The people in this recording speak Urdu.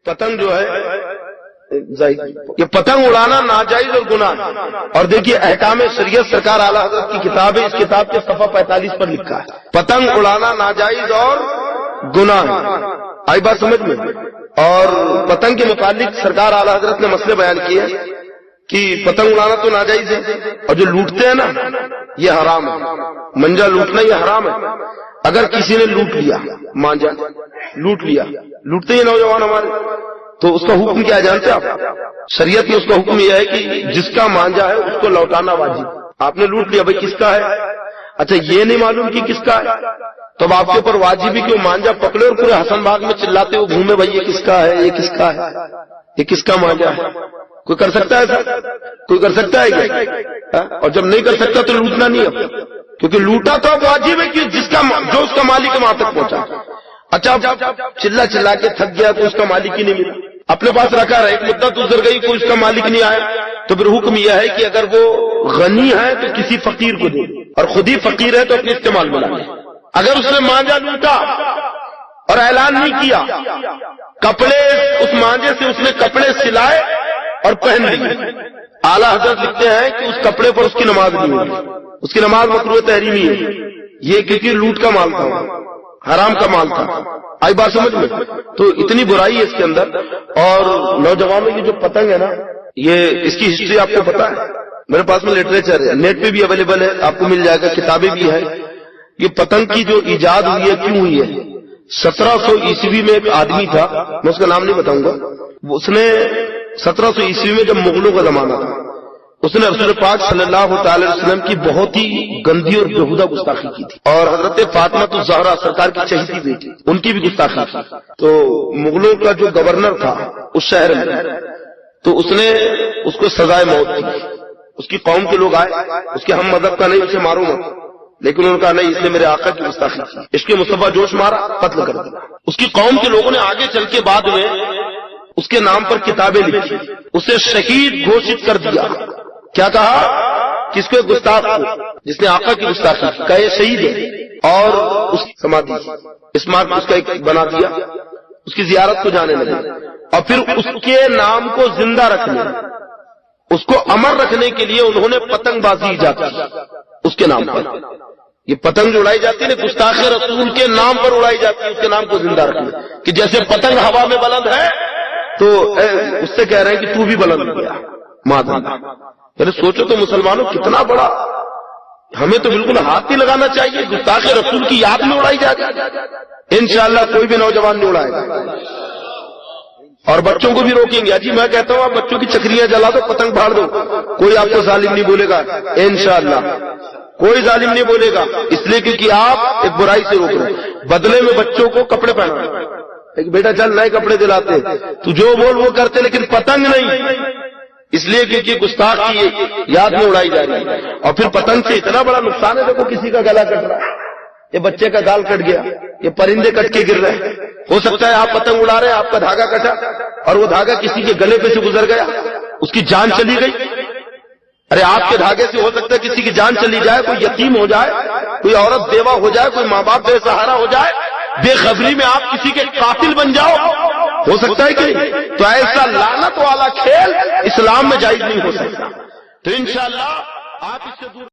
پتنگ جو ہے یہ پتنگ اڑانا ناجائز اور گناہ ہے. اور دیکھیے احکام شریعت سرکار اعلیٰ حضرت کی کتاب ہے, اس کتاب کے صفحہ 45 پر لکھا ہے پتنگ اڑانا ناجائز اور گناہ ہے. آئی بات سمجھ میں؟ اور پتنگ کے متعلق سرکار اعلیٰ حضرت نے مسئلے بیان کیے کہ پتنگ اڑانا تو ناجائز ہے, اور جو لوٹتے ہیں نا یہ حرام ہے. منجا لوٹنا یہ حرام ہے. اگر کسی نے لوٹ لیا مانجا لوٹ لیا, لوٹتے ہیں نوجوان ہمارے, تو اس کا حکم کیا جانتے ہیں آپ؟ شریعت میں اس کا حکم یہ ہے کہ جس کا مانجا ہے اس کو لوٹانا واجب. آپ نے لوٹ لیا, بھائی کس کا ہے؟ اچھا یہ نہیں معلوم کہ کس کا ہے, تو اب آپ کے اوپر واجب ہی کہ وہ مانجا پکڑے اور پورے حسن باغ میں چلاتے ہوئے گھومے, بھائی یہ کس کا ہے, یہ کس کا ہے, یہ کس کا مانجا ہے. کوئی کر سکتا ہے سر؟ کوئی کر سکتا ہے کیا؟ اور جب نہیں کر سکتا تو لوٹنا نہیں ہے, کیونکہ لوٹا تو اب واجب ہے کہ جس کا جو اس کا مالک وہاں تک پہنچا. اچھا چلا چلا کے تھک گیا تو اس کا مالک ہی نہیں ملا, اپنے پاس رکھا رہا, ایک مدت گزر گئی کوئی اس کا مالک نہیں آیا, تو پھر حکم یہ ہے کہ اگر وہ غنی ہے تو کسی فقیر کو دے, اور خود ہی فقیر ہے تو اپنے استعمال میں لائے. اگر اس نے مانجا لوٹا اور اعلان نہیں کیا, کپڑے اس مانجے سے اس نے کپڑے سلائے اور پہن لیے, اعلیٰ حضرت لکھتے ہیں کہ اس کپڑے پر اس کی نماز نہیں ہوگی, اس کی نماز مکروہ تحریمی ہے. یہ کیونکہ لوٹ کا مال تھا, حرام کا مال تھا. آئی بات سمجھ میں؟ تو اتنی برائی ہے اس کے اندر. اور نوجوانوں کی جو پتنگ ہے نا, یہ اس کی ہسٹری آپ کو پتا ہے؟ میرے پاس میں لٹریچر ہے, نیٹ پہ بھی اویلیبل ہے, آپ کو مل جائے گا, کتابیں بھی ہیں. یہ پتنگ کی جو ایجاد ہوئی ہے کیوں ہوئی ہے؟ 1700 عیسوی میں ایک آدمی تھا, میں اس کا نام نہیں بتاؤں گا, اس نے 1700 عیسوی میں جب مغلوں کا زمانہ تھا, اس نے رسول پاک صلی اللہ تعالی وسلم کی بہت ہی گندی اور بےہودہ گستاخی کی تھی, اور حضرت فاطمہ الزہرا سرکار کی چہیتی بیٹی ان کی بھی گستاخی کی. تو مغلوں کا جو گورنر تھا اس شہر میں, تو اس نے اس کو سزائے موت دی. اس کی قوم کے لوگ آئے, اس کے ہم مذہب کا نہیں, اسے مارو مت, لیکن انہوں نے کہا نہیں, اس نے میرے آقا کی گستاخی کی, اس کے مصطفیٰ جوش مارا, قتل کر دیا. اس کی قوم کے لوگوں نے آگے چل کے بعد میں اس کے نام پر کتابیں لکھی, اسے شہید گھوشت کر دیا. کیا کہا؟ کس کو؟ گستاخ کو, جس نے آقا کی گستاخی کی, کہا یہ شہید ہے. اور اس کی سمادھی اسمارٹ اس کا ایک بنا دیا, اس کی زیارت کو جانے لگے, اور پھر اس کے نام کو زندہ رکھنے, اس کو امر رکھنے کے لیے انہوں نے پتنگ بازی ایجاد کی اس کے نام پر. یہ پتنگ جو اڑائی جاتی ہے نا, گستاخ رسول کے نام پر اڑائی جاتی ہے, اس کے نام کو زندہ رکھنے, کہ جیسے پتنگ ہوا میں بلند ہے تو اس سے کہہ رہے ہیں کہ تو بھی بلند ہو گیا. مادہ یعنی سوچو تو مسلمانوں کتنا بڑا, ہمیں تو بالکل ہاتھ نہیں لگانا چاہیے. گستاخ رسول کی یاد میں اڑائی جاتی ہے. انشاءاللہ کوئی بھی نوجوان نہیں اڑائے گا, اور بچوں کو بھی روکیں گے. جی میں کہتا ہوں آپ بچوں کی چکریاں جلا دو, پتنگ پھاڑ دو, کوئی آپ کو ظالم نہیں بولے گا. انشاءاللہ کوئی ظالم نہیں بولے گا, اس لیے کیونکہ آپ ایک برائی سے روک رہے ہیں. بدلے میں بچوں کو کپڑے پہنا, ایک بیٹا چل نئے کپڑے دلاتے, تو جو بول وہ کرتے, لیکن پتنگ نہیں, اس لیے کیونکہ گستاخ کی یاد میں اڑائی جا رہی ہے. اور پھر پتنگ سے اتنا بڑا نقصان ہے, دیکھو کسی کا گلا کٹ رہا ہے, یہ بچے کا گال کٹ گیا, یہ پرندے کٹ کے گر رہے ہیں. ہو سکتا ہے آپ پتنگ اڑا رہے ہیں, آپ کا دھاگا کٹا اور وہ دھاگا کسی کے گلے پہ سے گزر گیا, اس کی جان چلی گئی. ارے آپ کے دھاگے سے ہو سکتا ہے کسی کی جان چلی جائے, کوئی یتیم ہو جائے, کوئی عورت بیوہ ہو جائے, کوئی ماں باپ بے سہارا ہو جائے, بے خبری میں آپ کسی کے قاتل بن جاؤ, ہو سکتا ہے کہ نہیں؟ تو ایسا لعنت والا کھیل اسلام میں جائز نہیں ہو سکتا. تو انشاءاللہ آپ اس سے دور